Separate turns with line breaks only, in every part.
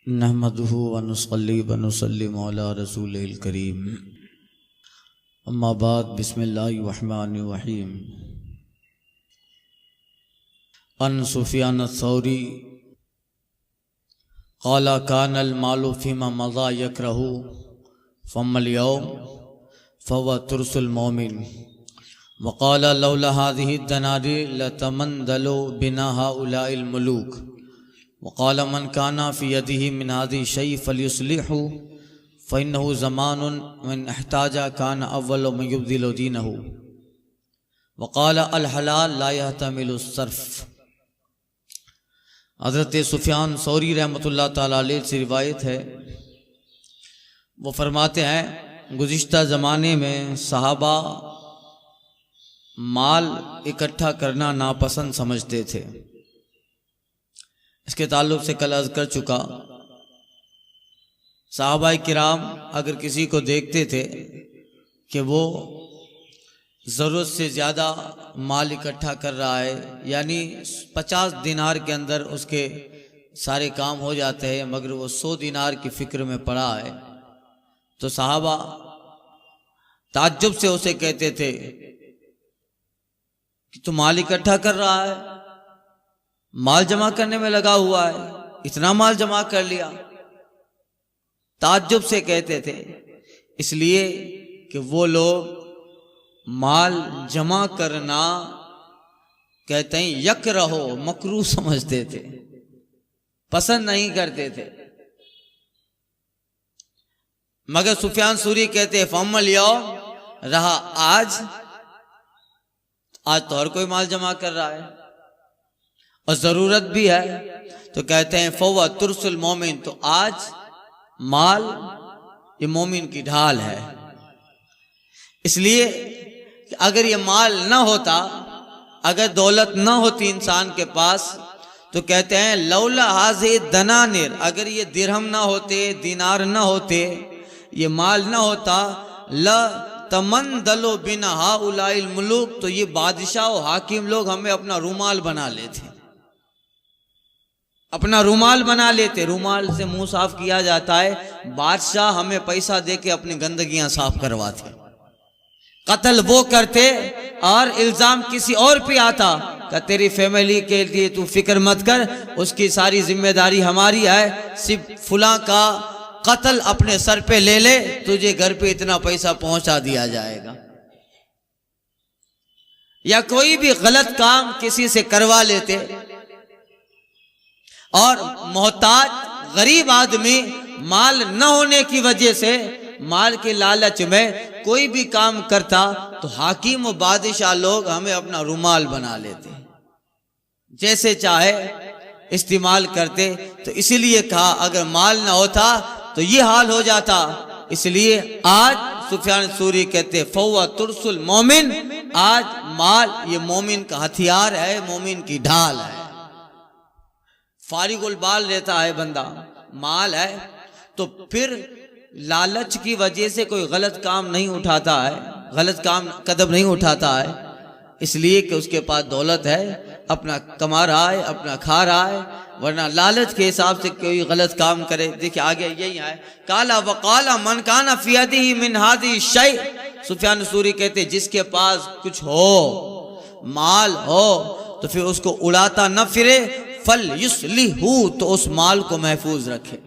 नहमदुहु व नुसल्ली व नुसल्लिमु अला रसूलिल करीम। अम्मा बाद, बिस्मिल्लाहिर रहमानिर रहीम। अन सुफियान अस-सौरी क़ाला कानल मालु फ़ीमा मज़ा यकरहु फ़म्मल यौम फ़हुव तुरसुल मोमिन व क़ाला लौला हाज़िहि दनारिर लतमंदलु बिना हाउलाइल मुलूक व क़ाला मन काना फ़ी यदिहि मिन हाज़िहि शै फ़लयुस्लिहु फ़इन्नहु ज़मानुन मन इहताजा काना अव्वलु मन युब्दिलु दीनहु व क़ाला अल हलाल ला यहतमिलु सर्फ़। हज़रत सुफियान सौरी रहमतुल्लाह ताला अलैह से रिवायत है, वो फरमाते हैं गुज़िश्ता ज़माने में सहाबा माल इकट्ठा करना नापसंद समझते थे। इसके ताल्लुक़ से कल अर्ज़ कर चुका, सहाबाए किराम अगर किसी को देखते थे कि वो ज़रूरत से ज़्यादा माल इकट्ठा कर रहा है, यानी 50 दिनार के अंदर उसके सारे काम हो जाते हैं, मगर वो 100 दिनार की फ़िक्र में पड़ा है, तो सहाबा ताज्जुब से उसे कहते थे कि तू माल इकट्ठा कर रहा है, माल जमा करने में लगा हुआ है, इतना माल जमा कर लिया। ताज्जुब से कहते थे, इसलिए कि वो लोग माल जमा करना कहते हैं यक रहो मकरूह समझते थे, पसंद नहीं करते थे। मगर सुफियान सूरी कहते फम्मल यौम, रहा आज तो हर कोई माल जमा कर रहा है और जरूरत भी है, तो कहते हैं फौवा तुरसुल मोमिन, तो आज माल ये मोमिन की ढाल है। इसलिए कि अगर ये माल ना होता, अगर दौलत ना होती इंसान के पास, तो कहते हैं लौला हाज़े दनानिर, अगर ये दिरहम ना होते, दिनार ना होते, ये माल ना होता, ल तमंदलो बिना हाउलाइल मुलूक, तो ये बादशाह और हाकिम लोग हमें अपना रूमाल बना लेते, अपना रूमाल बना लेते। रूमाल से मुंह साफ किया जाता है, बादशाह हमें पैसा देके अपनी गंदगियां साफ करवाते। कत्ल वो करते और इल्जाम किसी और पे आता कि तेरी फैमिली के लिए तू फिक्र मत कर, उसकी सारी जिम्मेदारी हमारी है, सिर्फ फुला का कत्ल अपने सर पे ले ले, तुझे घर पे इतना पैसा पहुंचा दिया जाएगा। या कोई भी गलत काम किसी से करवा लेते, और मोहताज गरीब आदमी माल न होने की वजह से, माल के लालच में कोई भी काम करता, तो हाकिम और बादशाह लोग हमें अपना रुमाल बना लेते, जैसे चाहे इस्तेमाल करते। तो इसीलिए कहा अगर माल ना होता तो ये हाल हो जाता। इसलिए आज सुफियान सूरी कहते फौवा तुरसुल मोमिन, आज माल ये मोमिन का हथियार है, मोमिन की ढाल है। फारिगुल बाल रहता है बंदा, माल है, तो फिर लालच की वजह से कोई गलत काम नहीं उठाता है, गलत काम कदम नहीं उठाता है, इसलिए कि उसके पास दौलत है, अपना कमा रहा है, अपना खा रहा है, वरना लालच के हिसाब से कोई गलत काम करे। देखिए आगे यही है, काला वकाला मन काना फी यदिही मिन हाज़िही शै। सुफियान सूरी कहते जिसके पास कुछ हो, माल हो, तो फिर उसको उड़ाता न फिरे, फल युस्लिहु, तो उस माल को महफूज रखे,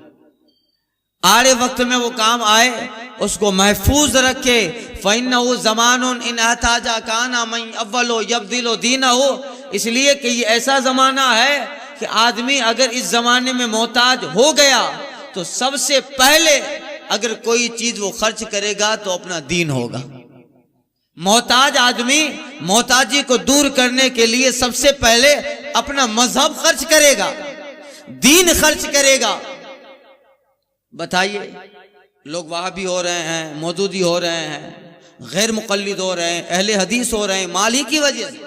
आड़े वक्त में वो काम आए, उसको महफूज रखे। फ़इन्नहु ज़मानुन इन अहताजा काना मन अव्वलो यब्दिलु दीनहु, इसलिए कि ये ऐसा ज़माना है कि आदमी अगर इस ज़माने में मोहताज हो गया, तो सबसे पहले अगर कोई चीज़ वो खर्च करेगा तो अपना दीन होगा। मोहताज आदमी मोहताजी को दूर करने के लिए सबसे पहले अपना मजहब खर्च करेगा, दीन खर्च करेगा। बताइए, लोग वहाबी हो रहे हैं, मौदूदी हो रहे हैं, गैर मुक़ल्लिद हो रहे हैं, अहले हदीस हो रहे हैं, माल ही की वजह से।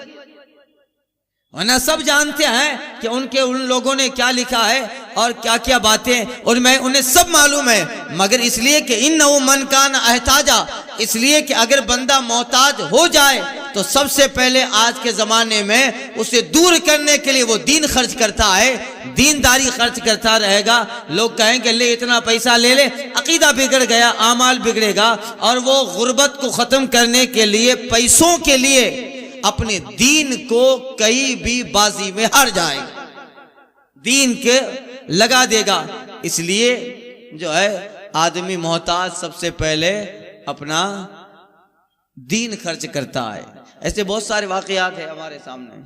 वरना सब जानते हैं कि उन लोगों ने क्या लिखा है और क्या क्या बातें, और मैं उन्हें सब मालूम है, मगर इसलिए कि इन्नहु मन काना अहताजा, इसलिए कि अगर बंदा मोहताज हो जाए तो सबसे पहले आज के जमाने में उसे दूर करने के लिए वो दीन खर्च करता है, दीनदारी खर्च करता रहेगा। लोग कहेंगे ले इतना पैसा ले ले, अकीदा बिगड़ गया, आमाल बिगड़ेगा, और वो गुर्बत को खत्म करने के लिए पैसों के लिए अपने दीन को कहीं भी बाजी में हार जाएगा, दीन के लगा देगा। इसलिए जो है आदमी मोहताज सबसे पहले अपना दीन खर्च करता है। ऐसे बहुत सारे वाकयात है हमारे सामने,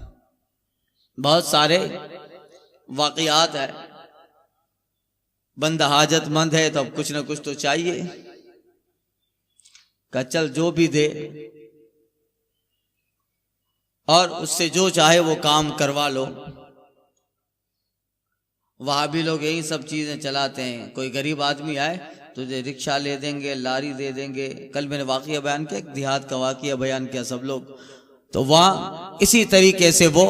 बहुत सारे वाकयात है। बंदा हाजतमंद है तो अब कुछ ना कुछ तो चाहिए, का चल जो भी दे और उससे जो चाहे वो काम करवा लो। वहां भी लोग यही सब चीजें चलाते हैं। कोई गरीब आदमी आए तुझे रिक्शा ले देंगे, लारी दे देंगे। कल मैंने वाकया बयान किया, देहात का वाकया बयान किया सब लोग, तो वहाँ इसी तरीके से वो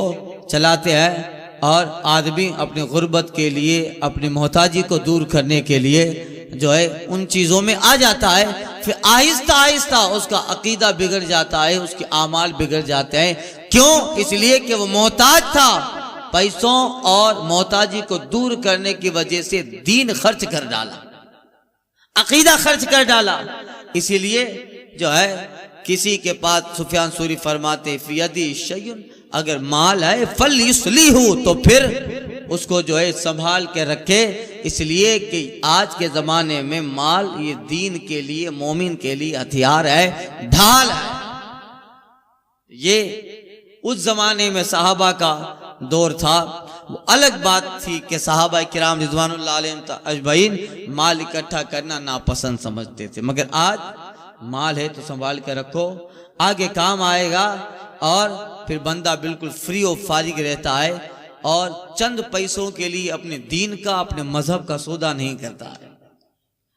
चलाते हैं। और आदमी अपने गुर्बत के लिए, अपनी मोहताजी को दूर करने के लिए जो है उन चीज़ों में आ जाता है। फिर आहिस्ता आहिस्ता उसका अकीदा बिगड़ जाता है, उसके आमाल बिगड़ जाते हैं। क्यों? इसलिए कि वो मोहताज था, पैसों और मोहताजी को दूर करने की वजह से दीन खर्च कर डाला, अकीदा खर्च कर डाला। इसीलिए जो है किसी के पास सुफियान सूरी फरमाते फियदी शय्युन, अगर माल है फल युस्ली हो तो फिर उसको जो है संभाल के रखे। इसलिए कि आज के जमाने में माल ये दीन के लिए, मोमिन के लिए हथियार है, ढाल है। ये उस जमाने में सहाबा का दौर था, वो अलग बात थी कि सहाबा किराम रिज़वानुल्लाह अलैहिम अजमईन माल इकट्ठा करना नापसंद समझते थे। मगर आज माल है तो संभाल के रखो, आगे काम आएगा। और फिर बंदा बिल्कुल फ्री और फारिग रहता है और चंद पैसों के लिए अपने दीन का, अपने मजहब का सौदा नहीं करता है।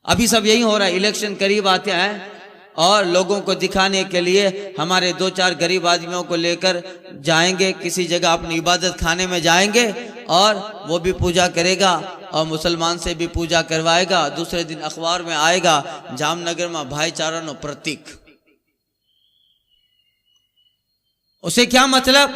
अभी सब यही हो रहा है, इलेक्शन करीब आते हैं और लोगों को दिखाने के लिए हमारे दो चार गरीब आदमियों को लेकर जाएंगे किसी जगह, अपनी इबादत खाने में जाएंगे और वो भी पूजा करेगा और मुसलमान से भी पूजा करवाएगा। दूसरे दिन अखबार में आएगा जामनगर में भाईचारा नो प्रतीक। उसे क्या मतलब?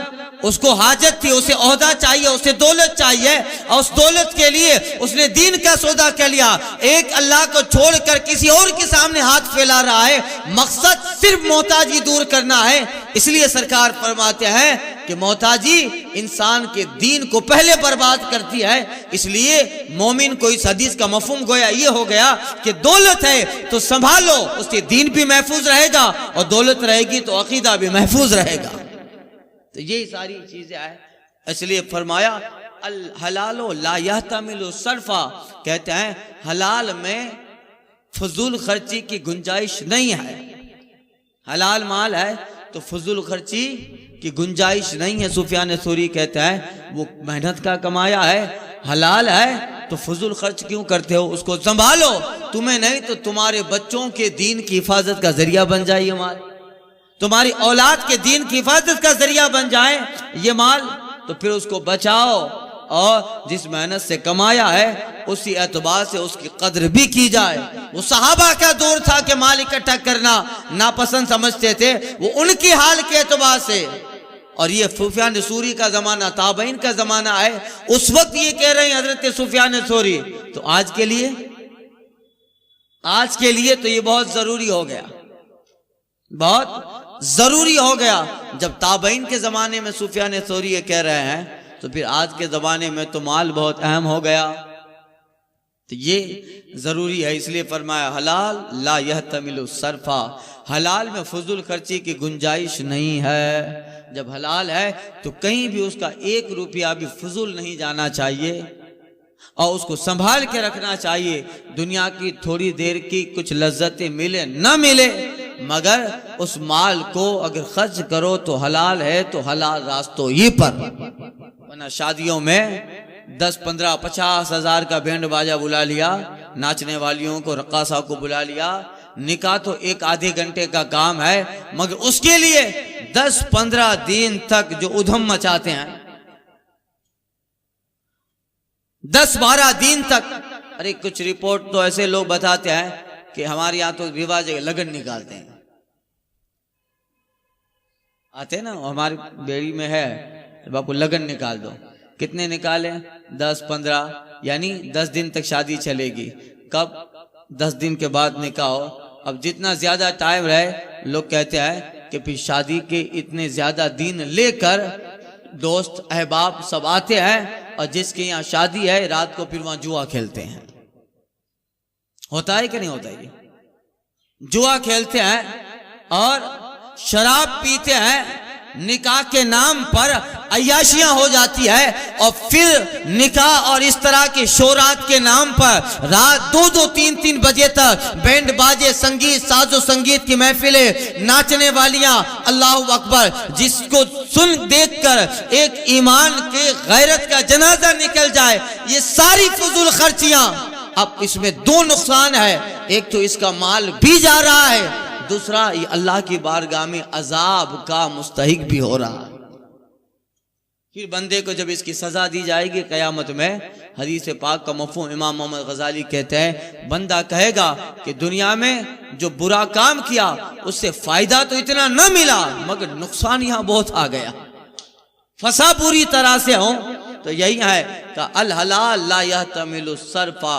उसको हाजत थी, उसे ओहदा चाहिए, उसे दौलत चाहिए, और उस दौलत के लिए उसने दीन का सौदा कर लिया। एक अल्लाह को छोड़कर किसी और के सामने हाथ फैला रहा है, मकसद सिर्फ मोहताजी दूर करना है। इसलिए सरकार फरमाते हैं कि मोहताजी इंसान के दीन को पहले बर्बाद करती है। इसलिए मोमिन को इस हदीस का मफहूम गोया ये हो गया कि दौलत है तो संभालो, उससे दीन भी महफूज रहेगा और दौलत रहेगी तो अकीदा भी महफूज रहेगा। तो यही सारी चीजें आए। इसलिए फरमाया अल हलालो ला यहतमिलु सरफा, कहते हैं हलाल में फजूल खर्ची की गुंजाइश नहीं है। हलाल माल है तो फजूल खर्ची की गुंजाइश नहीं है। सुफियान सौरी कहते हैं वो मेहनत का कमाया है, हलाल है तो फजूल खर्च क्यों करते हो? उसको संभालो, तुम्हें नहीं तो तुम्हारे बच्चों के दीन की हिफाजत का जरिया बन जाए ये माल, तुम्हारी औलाद के दीन की हिफाजत का जरिया बन जाए ये माल, तो फिर उसको बचाओ और जिस मेहनत से कमाया है उसी एतबार से उसकी कद्र भी की जाए। वो सहाबा का दौर था कि माल इकट्ठा करना नापसंद समझते थे, वो उनकी हाल के एतबार से। और ये सुफियान सौरी का जमाना, ताबईन का जमाना है, उस वक्त ये कह रहे हैं हजरत सुफियान सौरी। तो आज के लिए तो ये बहुत जरूरी हो गया, बहुत जरूरी हो गया। जब ताबईन के जमाने में सुफियान सौरी ये कह रहे हैं तो फिर आज के जमाने में तो माल बहुत अहम हो गया। तो ये जरूरी है। इसलिए फरमाया हलाल ला यहतमिलु सरफा, हलाल में फजूल खर्ची की गुंजाइश नहीं है। जब हलाल है तो कहीं भी उसका 1 रुपया भी फजूल नहीं जाना चाहिए और उसको संभाल के रखना चाहिए। दुनिया की थोड़ी देर की कुछ लज्जतें मिले न मिले, मगर उस माल को अगर खर्च करो तो हलाल है तो हलाल रास्तों ही पर। वरना शादियों में 10, 15, 50 हजार का बैंड बाजा बुला लिया, नाचने वालियों को, रक्कासा को बुला लिया। निकाह तो 1 आधे घंटे का काम है, मगर उसके लिए 10-15 दिन तक जो उधम मचाते हैं, 10-12 दिन तक। अरे कुछ रिपोर्ट तो ऐसे लोग बताते हैं कि हमारे यहाँ तो रिवाज है लगन निकालते हैं। आते ना, हमारी बेड़ी में है, बापू लगन निकाल दो। कितने निकाले? 10-15, यानी 10 दिन तक शादी चलेगी। कब? 10 दिन के बाद निकाह हो। अब जितना ज्यादा टाइम रहे, लोग कहते हैं कि फिर शादी के इतने ज्यादा दिन लेकर दोस्त अहबाब सब आते हैं और जिसके यहाँ शादी है रात को फिर वहां जुआ खेलते हैं। होता है कि नहीं होता? ये जुआ खेलते हैं और शराब पीते हैं, निकाह के नाम पर अय्याशियां हो जाती है और फिर निकाह और इस तरह के शोरात के नाम पर रात 2-2, 3-3 बजे तक बैंड बाजे, संगीत, साजो संगीत की महफिलें, नाचने वालियां, अल्लाह अकबर, जिसको सुन देखकर एक ईमान के गैरत का जनाजा निकल जाए। ये सारी फजूल खर्चियां। अब इसमें 2 नुकसान है, एक तो इसका माल भी जा रहा है, दूसरा ये अल्लाह की बारगाह में अजाब का मुस्तहिक भी हो रहा है। फिर बंदे को जब इसकी सजा दी जाएगी कयामत में, हदीस पाक का मफहूम इमाम मोहम्मद गजाली कहते हैं, बंदा कहेगा कि दुनिया में जो बुरा काम किया उससे फायदा तो इतना न मिला, मगर नुकसान यहां बहुत आ गया, फंसा पूरी तरह से हूं। तो यही है कि अल हलाल ला यहतमिलु सरफा,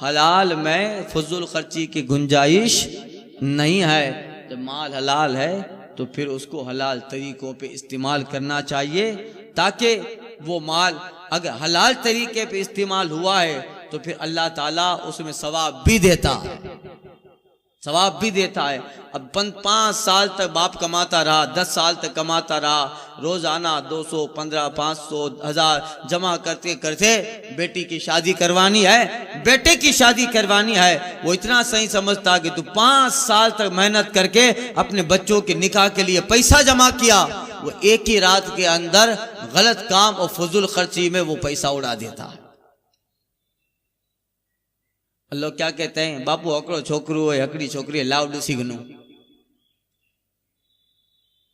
हलाल में फजूल खर्ची की गुंजाइश नहीं है। जब माल हलाल है तो फिर उसको हलाल तरीकों पे इस्तेमाल करना चाहिए, ताकि वो माल अगर हलाल तरीके पे इस्तेमाल हुआ है तो फिर अल्लाह ताला उसमें सवाब भी देता है, सवाब भी देता है। अब 5 साल तक बाप कमाता रहा, 10 साल तक कमाता रहा, रोजाना 200, 15, 500, 1000 जमा करते करते बेटी की शादी करवानी है, बेटे की शादी करवानी है। वो इतना सही समझता कि तू 5 साल तक मेहनत करके अपने बच्चों के निकाह के लिए पैसा जमा किया, वो एक ही रात के अंदर गलत काम और फजूल खर्ची में वो पैसा उड़ा देता है। लोग क्या कहते हैं, बापू हकड़ो छोकरू है, हकड़ी छोकरी है, लाव ॾिसी गनु,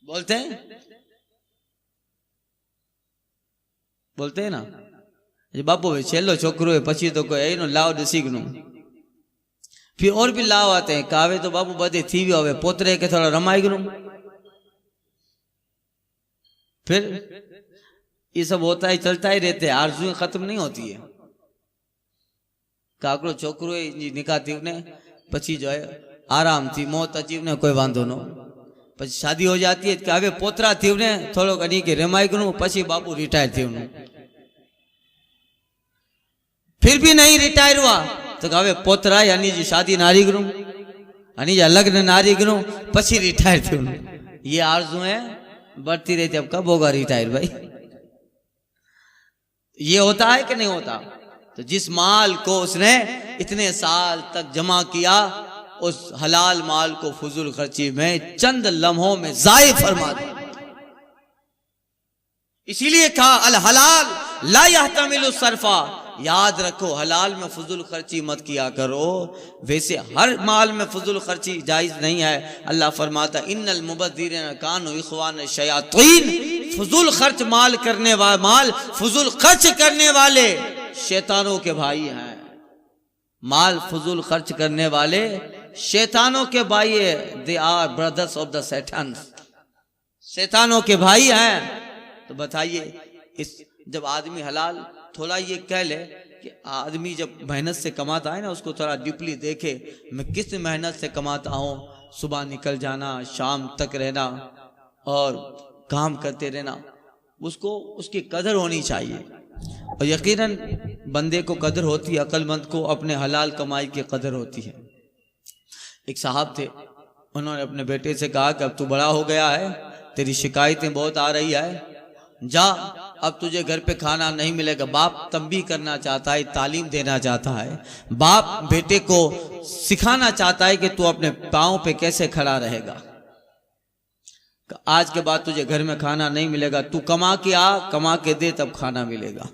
बोलते हैं, बोलते हैं ना, बापू छेलो छोकरो है, पछी तो कोई नो लाव ॾिसी गनु। फिर और भी लाव आते हैं, कावे तो बापू बधे थी वियो हवे, पोतरे के थोड़ा रमाई गनु। फिर ये सब होता है, चलता ही रहते हैं, आरज़ू खत्म नहीं होती है। काकड़ो छोकरो निकाह थी ने पछी जो है आराम थी, मौत अची ने कोई वांधो नो, पछी शादी हो जाती है कि हवे पोतरा थी ने थोड़ो कनी के रमाई गणु, पछी बापू रिटायर थी उन्हें, फिर भी नहीं रिटायर हुआ तो हवे पोतरा यानी जी शादी नारी गणु, यानी जी लग्न नारी गणु, पछी रिटायर थी उन्हें। ये आरज़ू है बढ़ती रहती, अब कब होगा रिटायर भाई? ये होता है कि नहीं होता? तो जिस माल को उसने इतने साल तक जमा किया, उस हलाल माल को फजूल खर्ची में चंद लम्हों में जाये फरमा दिया। इसीलिए कहा अल हलाल ला यहतमिलु सरफा, याद रखो हलाल में फजूल खर्ची मत किया करो। वैसे हर माल में फजूल खर्ची जायज नहीं है। अल्लाह फरमाता इन्नल मुबद्दिरीन कानू इख्वान शयातीन, फजूल खर्च माल करने वाले, माल फजूल खर्च करने वाले शैतानों के भाई हैं। माल फजूल खर्च करने वाले शैतानों के भाई है, they are brothers of the Satan, शैतानों के भाई हैं। तो बताइए, इस जब आदमी हलाल थोड़ा ये कह ले कि आदमी जब मेहनत से कमाता है ना, उसको थोड़ा डीपली देखे, मैं किस मेहनत से कमाता हूँ, सुबह निकल जाना, शाम तक रहना और काम करते रहना, उसको उसकी कदर होनी चाहिए। और यकीनन बंदे को कदर होती है, अक्लमंद को अपने हलाल कमाई की कदर होती है। एक साहब थे, उन्होंने अपने बेटे से कहा कि अब तू बड़ा हो गया है, तेरी शिकायतें बहुत आ रही है, जा अब तुझे घर पे खाना नहीं मिलेगा। बाप तंबीह करना चाहता है, तालीम देना चाहता है, बाप बेटे को सिखाना चाहता है कि तू अपने पाँव पे कैसे खड़ा रहेगा। आज के बाद तुझे घर में खाना नहीं मिलेगा, तू कमा के आ, कमा के दे, तब खाना मिलेगा।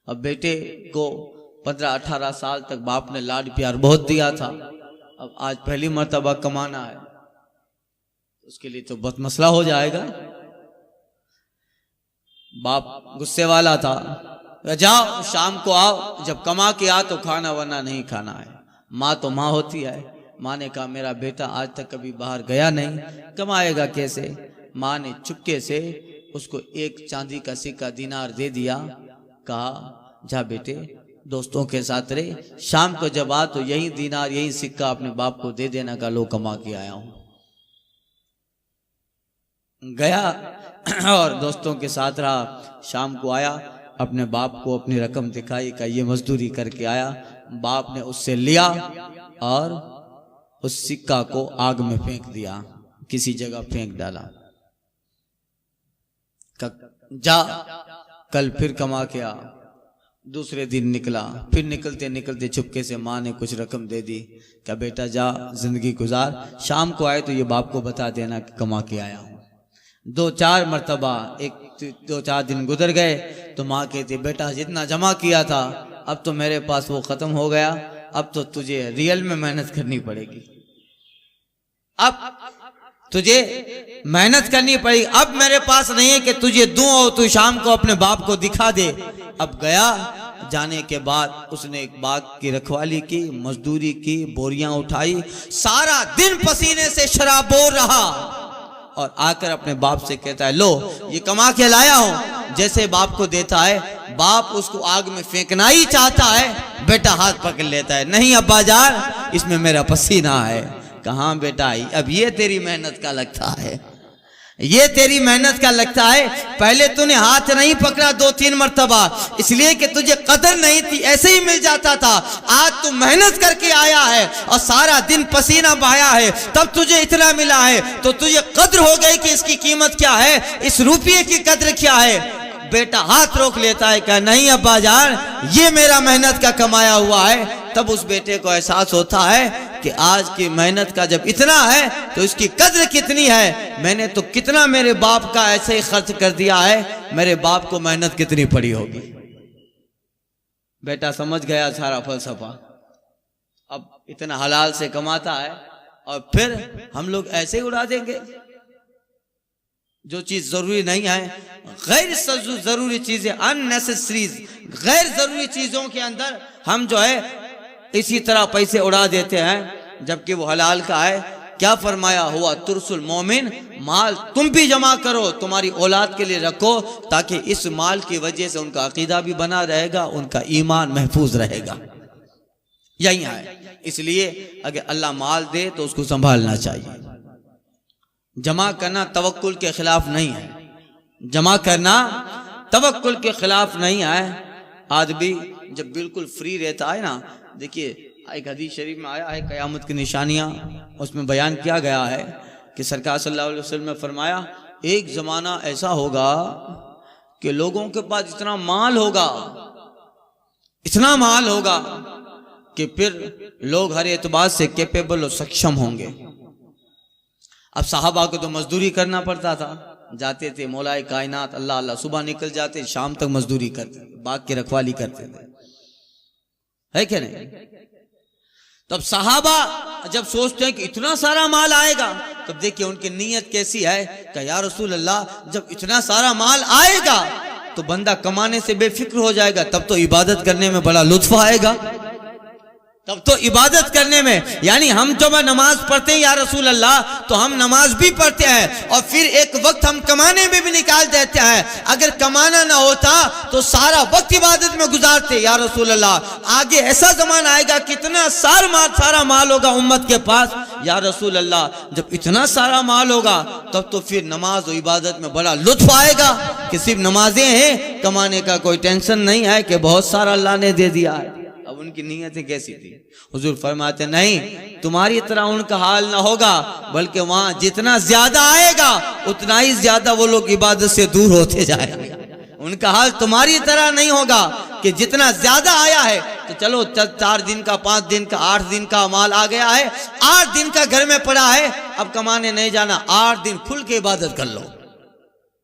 अब बेटे को 15-18 साल तक बाप ने लाड प्यार बहुत दिया था, अब आज पहली मर्तबा कमाना है, उसके लिए तो बहुत मसला हो जाएगा। बाप गुस्से वाला था, जाओ शाम को आओ, जब कमा के आ तो खाना, वरना नहीं खाना है। माँ तो माँ होती है। माँ ने कहा मेरा बेटा आज तक कभी बाहर गया नहीं, कमाएगा कैसे? माँ ने चुपके से उसको एक चांदी का सिक्का दिनार दे दिया। कहा जा बेटे दोस्तों के साथ रहे, शाम को जब आ तो यही दिनार यही सिक्का अपने बाप को दे देना का लो कमा के आया हूं। गया और दोस्तों के साथ रहा। शाम को आया, अपने बाप को अपनी रकम दिखाई का ये मजदूरी करके आया। बाप ने उससे लिया और उस सिक्का को आग में फेंक दिया, किसी जगह फेंक डाला। जा कल फिर कमा के आ। दूसरे दिन निकला, फिर निकलते निकलते चुपके से माँ ने कुछ रकम दे दी। क्या बेटा जा जिंदगी गुजार, शाम को आए तो ये बाप को बता देना कि कमा के आया हूं। 2-4 मरतबा, 1-2-4 दिन गुजर गए तो माँ कहती बेटा जितना जमा किया था अब तो मेरे पास वो खत्म हो गया, अब तो तुझे रियल में मेहनत करनी पड़ेगी, अब तुझे मेहनत करनी पड़ेगी, अब मेरे पास नहीं है कि तुझे दूं और तू शाम को अपने बाप को दिखा दे। अब गया, जाने के बाद उसने एक बाग की रखवाली की, मजदूरी की, बोरियां उठाई, सारा दिन पसीने से शराबोर रहा और आकर अपने बाप से कहता है लो ये कमा के लाया हूं। जैसे बाप को देता है, बाप उसको आग में फेंकना ही चाहता है, बेटा हाथ पकड़ लेता है, नहीं अब्बा जान इसमें मेरा पसीना है। कहां बेटा आई, अब ये तेरी मेहनत का लगता है, ये तेरी मेहनत का लगता है। पहले तूने हाथ नहीं पकड़ा 2-3 मरतबा, इसलिए कि तुझे कदर नहीं थी, ऐसे ही मिल जाता था। आज तू मेहनत करके आया है और सारा दिन पसीना बहाया है, तब तुझे इतना मिला है, तो तुझे कद्र हो गई कि इसकी कीमत क्या है, इस रुपये की कद्र क्या है। बेटा हाथ रोक लेता है, कहा नहीं अब्बा जान ये मेरा मेहनत का कमाया हुआ है। तब उस बेटे को एहसास होता है कि आज की मेहनत का जब इतना है तो इसकी कद्र कितनी है। मैंने तो कितना मेरे बाप का ऐसे ही खर्च कर दिया है, मेरे बाप को मेहनत कितनी पड़ी होगी। बेटा समझ गया सारा फलसफा, अब इतना हलाल से कमाता है और फिर हम लोग ऐसे ही उड़ा देंगे। जो चीज जरूरी नहीं है, गैर जरूरी चीजें, अननेसेसरीज, गैर जरूरी चीजों के अंदर हम जो है इसी तरह पैसे उड़ा देते हैं, जबकि वो हलाल का है। क्या फरमाया हुआ तुरसुल मोमिन, माल तुम भी जमा करो, तुम्हारी औलाद के लिए रखो, ताकि इस माल की वजह से उनका अकीदा भी बना रहेगा, उनका ईमान महफूज रहेगा। यही है, इसलिए अगर अल्लाह माल दे तो उसको संभालना चाहिए। जमा करना तवक्कुल के खिलाफ नहीं है, जमा करना तवक्कुल के खिलाफ नहीं है। आदमी जब बिल्कुल फ्री रहता है ना, देखिए एक हदीस शरीफ में आया है क़यामत की निशानियां, उसमें बयान किया गया है कि सरकार सल्लल्लाहु अलैहि वसल्लम ने फरमाया एक ज़माना ऐसा होगा कि लोगों के पास इतना माल होगा, इतना माल होगा कि फिर लोग हर एतबार से कैपेबल और सक्षम होंगे। अब साहबा को तो मजदूरी करना पड़ता था, जाते थे मौलाए कायनात अल्लाह अल्लाह, सुबह निकल जाते शाम तक मजदूरी करते, बाग की रखवाली करते थे, है क्या नहीं। तब साहबा जब सोचते हैं कि इतना सारा माल आएगा, तब देखिए उनकी नीयत कैसी है कि या रसूल अल्लाह जब इतना सारा माल आएगा तो बंदा कमाने से बेफिक्र हो जाएगा, तब तो इबादत करने में बड़ा लुत्फ आएगा, तब तो इबादत करने में, यानी हम जब नमाज पढ़ते हैं या रसूल अल्लाह तो हम नमाज भी पढ़ते हैं और फिर एक वक्त हम कमाने में भी निकाल देते हैं। अगर कमाना ना होता तो सारा वक्त इबादत में गुजारते या रसूल अल्लाह। आगे ऐसा जमाना आएगा कितना सारा माल होगा उम्मत के पास या रसूल अल्लाह, जब इतना सारा माल होगा तब तो फिर नमाज और इबादत में बड़ा लुत्फ आएगा कि सिर्फ नमाजें हैं, कमाने का कोई टेंशन नहीं है कि बहुत सारा अल्लाह ने दे दिया है। अब उनकी नीयतें कैसी थी? हुजूर फरमाते नहीं, तुम्हारी तरह उनका हाल ना होगा, बल्कि वहां जितना ज्यादा आएगा उतना ही ज्यादा वो लोग इबादत से दूर होते जाएंगे। उनका हाल तुम्हारी तरह नहीं होगा कि जितना ज्यादा आया है तो चलो 4 दिन का, 5 दिन का, 8 दिन का माल आ गया है, 8 दिन का घर में पड़ा है, अब कमाने नहीं जाना, 8 दिन खुल के इबादत कर लो,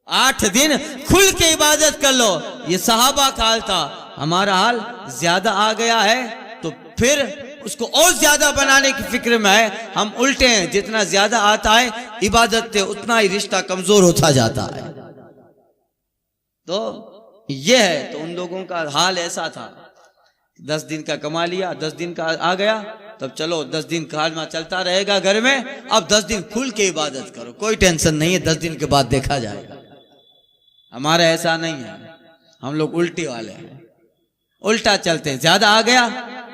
8 दिन खुल के इबादत कर लो। ये सहाबा का हाल था। हमारा हाल ज्यादा आ गया है तो फिर उसको और ज्यादा बनाने की फिक्र में है, हम उल्टे हैं, जितना ज्यादा आता है इबादत से उतना ही रिश्ता कमजोर होता जाता है। तो ये है, तो उन लोगों का हाल ऐसा था, 10 दिन का कमा लिया, 10 दिन का आ गया तब चलो 10 दिन खाना चलता रहेगा घर में, अब 10 दिन खुल के इबादत करो, कोई टेंशन नहीं है, 10 दिन के बाद देखा जाएगा। हमारा ऐसा नहीं है, हम लोग उल्टी वाले हैं, उल्टा चलते हैं। ज्यादा आ गया,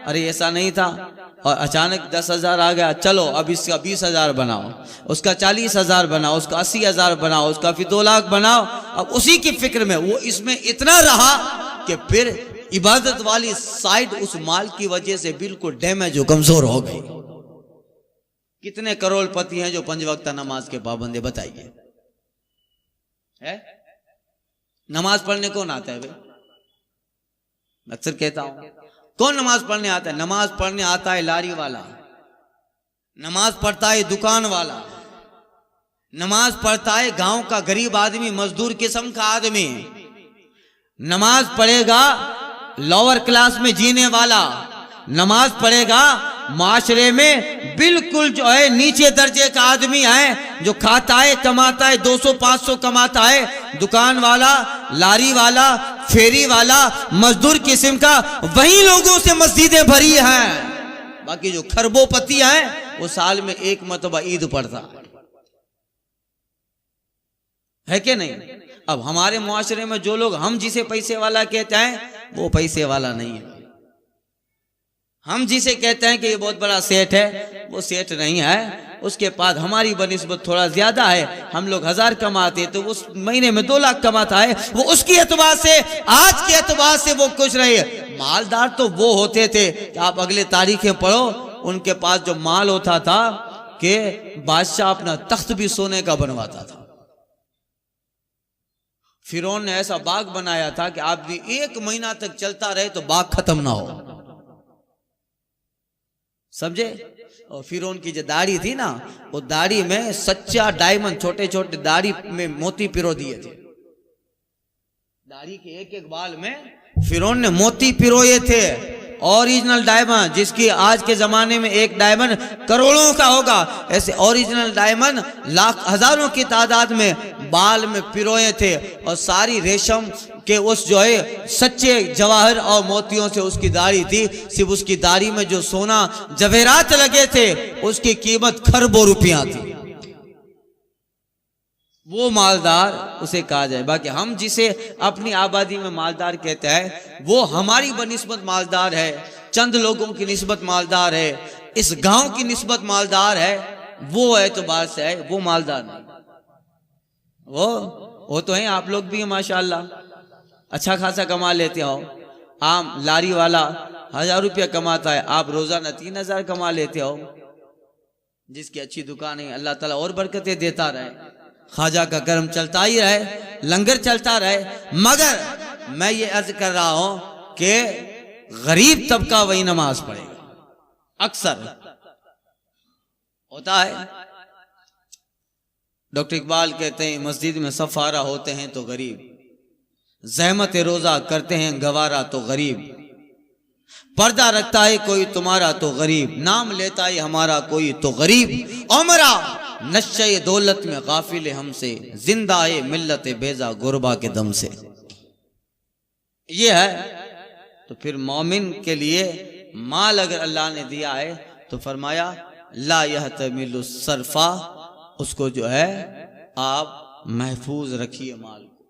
अरे ऐसा नहीं था, और अचानक 10,000 आ गया, चलो अब इसका 20,000 बनाओ, उसका 40,000 बनाओ, उसका 80,000 बनाओ, उसका फिर 2 लाख बनाओ। अब उसी की फिक्र में वो इसमें इतना रहा कि फिर इबादत वाली साइड उस माल की वजह से बिल्कुल डैमेज हो, कमजोर हो गई। कितने करोड़पति हैं जो 5 वक्त नमाज के पाबंद है, बताइए। है नमाज पढ़ने कौन आता है भाई? अक्सर कहता हूं, कौन नमाज पढ़ने आता है? नमाज पढ़ने आता है लारी वाला, नमाज पढ़ता है दुकान वाला, नमाज पढ़ता है गांव का गरीब आदमी, मजदूर किस्म का आदमी, नमाज पढ़ेगा लोअर क्लास में जीने वाला, नमाज पढ़ेगा माशरे में बिल्कुल जो है नीचे दर्जे का आदमी है, जो खाता है कमाता है 200-500 कमाता है, दुकान वाला, लारी वाला, फेरी वाला, मजदूर किस्म का, वही लोगों से मस्जिदें भरी हैं। बाकी जो खरबोपति हैं वो साल में 1 मरतबा ईद पढ़ता है कि नहीं? अब हमारे मुआशरे में जो लोग हम जिसे पैसे वाला कहते हैं वो पैसे वाला नहीं है, हम जिसे कहते हैं कि ये बहुत बड़ा सेठ है वो सेठ नहीं है, उसके पास हमारी बनिस्बत थोड़ा ज्यादा है, हम लोग 1000 कमाते तो उस महीने में 2 लाख कमाता है, वो उसकी एतबार से, आज के एतबार से वो खुश रहे। मालदार तो वो होते थे कि आप अगले तारीखें पढ़ो, उनके पास जो माल होता था कि बादशाह अपना तख्त भी सोने का बनवाता था। फिरौन ने ऐसा बाग बनाया था कि आदमी 1 महीना तक चलता रहे तो बाग खत्म ना हो, समझे? और फिरौन की जो दाढ़ी थी ना, वो दाढ़ी में सच्चा डायमंड, छोटे छोटे दाढ़ी में मोती पिरो दिए थे। दाढ़ी के एक बाल में फिरौन ने मोती पिरोए थे, ओरिजिनल डायमंड, जिसकी आज के जमाने में एक डायमंड करोड़ों का होगा, ऐसे ओरिजिनल डायमंड लाख हजारों की तादाद में बाल में पिरोए थे। और सारी रेशम के उस जो है सच्चे जवाहर और मोतियों से उसकी दाढ़ी थी, सिर्फ उसकी दाढ़ी में जो सोना जवेरात लगे थे उसकी कीमत खरबों रुपया थी। वो मालदार उसे कहा जाए। बाकी हम जिसे अपनी आबादी में मालदार कहते हैं वो हमारी बनिस्बत मालदार है, चंद लोगों की निस्बत मालदार है, इस गांव की निस्बत मालदार है, वो एतबार से है, वो मालदार नहीं। वो तो है, आप लोग भी माशाल्लाह अच्छा खासा कमा लेते हो। आम लारी वाला 1000 रुपया कमाता है, आप रोजाना 3000 कमा लेते हो। जिसकी अच्छी दुकान है अल्लाह ताला और बरकतें देता रहे, ख्वाजा का कर्म चलता ही रहे, लंगर चलता रहे। मगर मैं ये अर्ज कर रहा हूं कि गरीब तबका वही नमाज पढ़ेगा, अक्सर होता है। डॉक्टर इकबाल कहते हैं मस्जिद में सफारा होते हैं तो गरीब, जहमत रोजा करते हैं गवारा तो गरीब, पर्दा रखता है कोई तुम्हारा तो गरीब, नाम लेता है हमारा कोई तो गरीब, उमरा नशे दौलत में गाफिल हमसे, जिंदा है मिल्लत बेजा गुरबा के दम से। ये है तो फिर मोमिन के लिए माल अगर अल्लाह ने दिया है तो फरमाया ला यहतमिलु सरफा, उसको जो है आप महफूज रखिए माल को,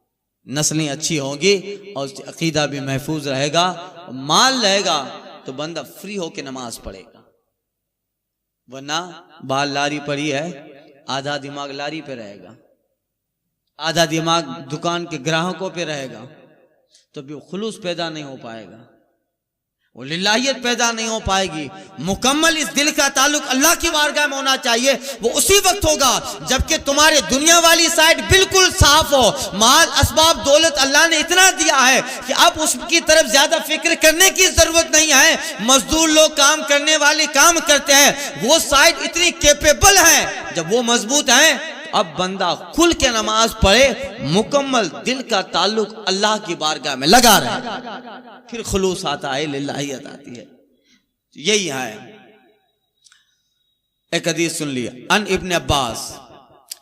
नस्लें अच्छी होंगी और उसकी अकीदा भी महफूज रहेगा, माल रहेगा तो बंदा फ्री होके नमाज पढ़ेगा। वरना बाल लारी पड़ी है, आधा दिमाग लारी पे रहेगा, आधा दिमाग दुकान के ग्राहकों पे रहेगा, तो भी खुलूस पैदा नहीं हो पाएगा, वो लिल्लाहियत पैदा नहीं हो पाएगी। मुकम्मल इस दिल का ताल्लुक अल्लाह की बारगाह में होना चाहिए। वो उसी वक्त होगा जबकि तुम्हारे दुनिया वाली साइड बिल्कुल साफ हो, माल असबाब दौलत अल्लाह ने इतना दिया है कि अब उसकी तरफ ज्यादा फिक्र करने की जरूरत नहीं है। मजदूर लोग काम करने वाले काम करते हैं, वो साइड इतनी कैपेबल है, जब वो मजबूत है अब बंदा खुल के नमाज पढ़े, मुकम्मल दिल का ताल्लुक अल्लाह की बारगाह में लगा रहे, फिर खुलूस आता है, लिल्लाहियत आती है। यही है। एक हदीस सुन लिया अन इब्न अब्बास,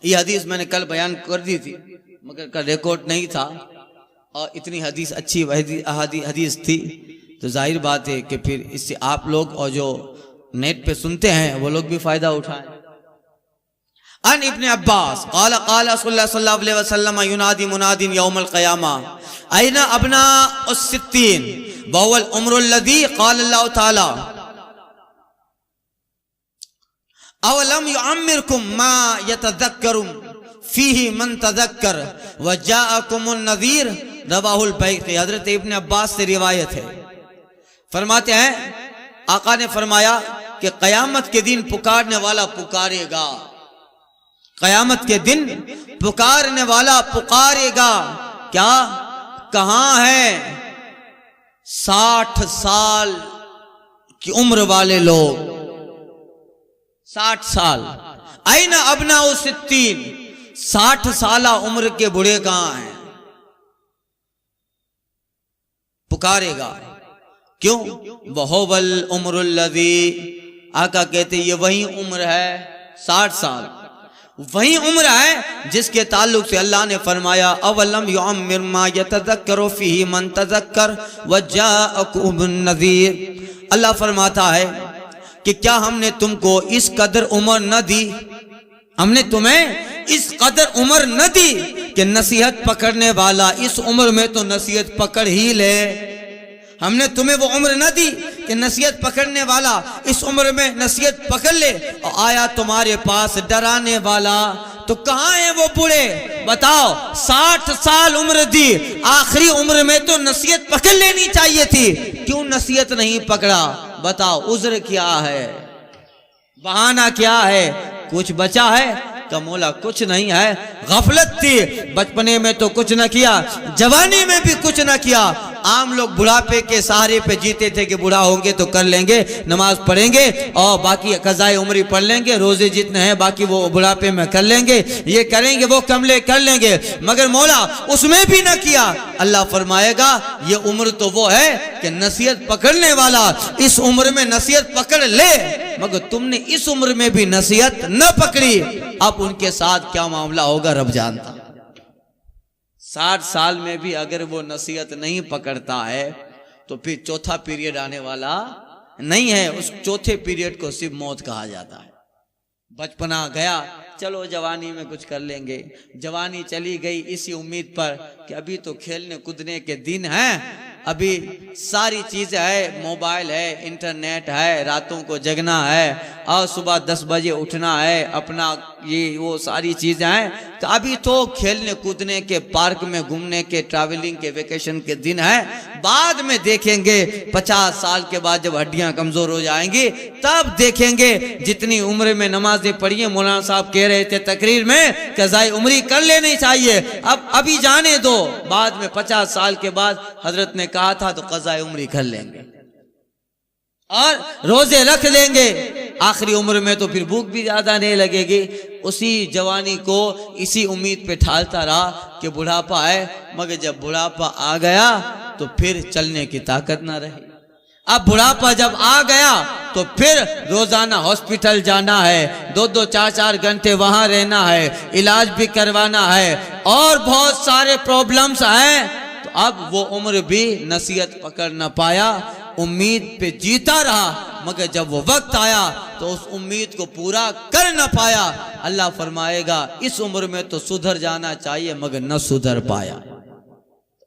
ये हदीस मैंने कल बयान कर दी थी मगर का रिकॉर्ड नहीं था, और इतनी हदीस अच्छी हदीस थी तो जाहिर बात है कि फिर इससे आप लोग और जो नेट पे सुनते हैं वो लोग भी फायदा उठाएं। अन इब्न अब्बास क़ाल क़ाल रसूलुल्लाह सल्लल्लाहु अलैहि वसल्लम युनादी मुनादिन यौमल क़ियामा अयना अबना उस-सित्तीन वहुवल उम्रुल लज़ी क़ाल अल्लाहु तआला अवलम युअम्मिरकुम मा यतज़क्करु फीही मन तज़क्कर व जाअकुमुन नज़ीर रवाहुल बैक़ी। हज़रत इब्न अब्बास से रिवायत है, फरमाते हैं आका ने फरमाया कि क़यामत के दिन पुकारने वाला पुकारेगा, क़यामत के दिन पुकारने वाला पुकारेगा, क्या कहाँ है 60 साल की उम्र वाले लोग, 60 साल, आईना अबना उस-सित्तीन 60 साल उम्र के बूढ़े कहाँ हैं, पुकारेगा। क्यों? वहुवल उम्रुल लज़ी, आका कहते ये वही उम्र है 60 साल, वही उम्र है जिसके ताल्लुक से अल्लाह ने फरमाया अवलम युअम्मिर मा यतज़क्करु फीही मन तज़क्कर व जाअकुमुन नज़ीर। अल्लाह फरमाता है कि क्या हमने तुमको इस कदर उम्र न दी, हमने तुम्हें इस कदर उम्र न दी कि नसीहत पकड़ने वाला इस उम्र में तो नसीहत पकड़ ही ले, हमने तुम्हें वो उम्र न दी कि नसीहत पकड़ने वाला इस उम्र में नसीहत पकड़ ले, और आया तुम्हारे पास डराने वाला, तो कहाँ है वो बूढ़े बताओ। 60 साल उम्र दी, आखिरी उम्र में तो नसीहत पकड़ लेनी चाहिए थी, क्यों नसीहत नहीं पकड़ा बताओ। उज़्र क्या है, बहाना क्या है, कुछ बचा है का मौला कुछ नहीं है, गफलत थी, बचपने में तो कुछ न किया, जवानी में भी कुछ न किया। आम लोग बुढ़ापे के सहारे पे जीते थे कि बूढ़ा होंगे तो कर लेंगे, नमाज पढ़ेंगे और बाकी कज़ाए उम्री पढ़ लेंगे, रोजे जितने हैं बाकी वो बुढ़ापे में कर लेंगे, ये करेंगे वो कमले कर लेंगे, मगर मौला उसमें भी न किया। अल्लाह फरमाएगा ये उम्र तो वो है कि नसीहत पकड़ने वाला इस उम्र में नसीहत पकड़ ले, मगर तुमने इस उम्र में भी नसीहत न पकड़ी, अब उनके साथ क्या मामला होगा रब जानता। 60 साल में भी अगर वो नसीहत नहीं पकड़ता है तो फिर चौथा पीरियड आने वाला नहीं है, उस चौथे पीरियड को सिर्फ मौत कहा जाता है। बचपना गया, चलो जवानी में कुछ कर लेंगे, जवानी चली गई इसी उम्मीद पर कि अभी तो खेलने कूदने के दिन हैं, अभी सारी चीज़ें है, मोबाइल है, इंटरनेट है, रातों को जगना है और सुबह 10 बजे उठना है, अपना ये वो सारी चीज़ें हैं, तो अभी तो खेलने कूदने के, पार्क में घूमने के, ट्रैवलिंग के, वेकेशन के दिन है। बाद में देखेंगे 50 साल के बाद जब हड्डियां कमज़ोर हो जाएंगी तब देखेंगे। जितनी उम्र में नमाजें पढ़िए, मौलाना साहब कह रहे थे तकरीर में कज़ाए उम्री कर लेनी चाहिए, अब अभी जाने दो, बाद में 50 साल के बाद हजरत ने कहा था तो कज़ाए उम्री कर लेंगे और रोजे रख लेंगे, आखिरी उम्र में तो फिर भूख भी ज्यादा नहीं लगेगी। उसी जवानी को इसी उम्मीद पे ठालता रहा कि बुढ़ापा है, मगर जब बुढ़ापा आ गया तो फिर चलने की ताकत ना रही। अब बुढ़ापा जब आ गया तो फिर रोजाना हॉस्पिटल जाना है, 2-2, 4-4 घंटे वहां रहना है, इलाज भी करवाना है और बहुत सारे प्रॉब्लम्स हैं। तो अब वो उम्र भी नसीहत पकड़ न पाया, उम्मीद पे जीता रहा, मगर जब वो वक्त आया तो उस उम्मीद को पूरा कर न पाया। अल्लाह फरमाएगा इस उम्र में तो सुधर जाना चाहिए मगर न सुधर पाया।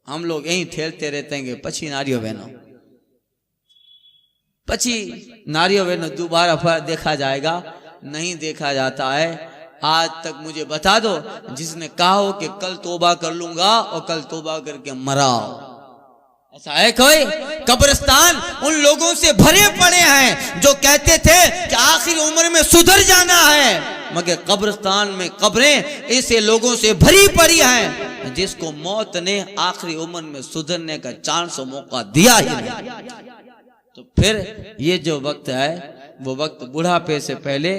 हम लोग यहीं ठेलते रहते हैं, पछी नारियों बहनों, पछी नारियों बहनों दोबारा फिर देखा जाएगा, नहीं देखा जाता है। आज तक मुझे बता दो जिसने कहा हो कि कल तौबा कर लूंगा और कल तौबा करके मराओ, ऐसा है कोई? कब्रिस्तान उन लोगों से भरे पड़े हैं जो कहते थे कि आखिरी उम्र में सुधर जाना है, मगर कब्रिस्तान में कब्रें ऐसे लोगों से भरी पड़ी हैं जिसको मौत ने आखिरी उम्र में सुधरने का चांस और मौका दिया ही नहीं। तो फिर ये जो वक्त है वो वक्त बुढ़ापे से पहले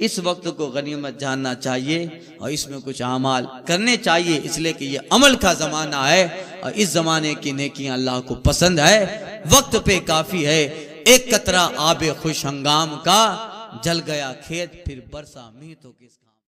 इस वक्त को गनीमत जानना चाहिए और इसमें कुछ अमाल करने चाहिए, इसलिए कि ये अमल का ज़माना है और इस ज़माने की नेकियां अल्लाह को पसंद है। वक्त पे काफ़ी है, एक कतरा आबे खुश हंगाम का, जल गया खेत फिर बरसा मीह तो किसका।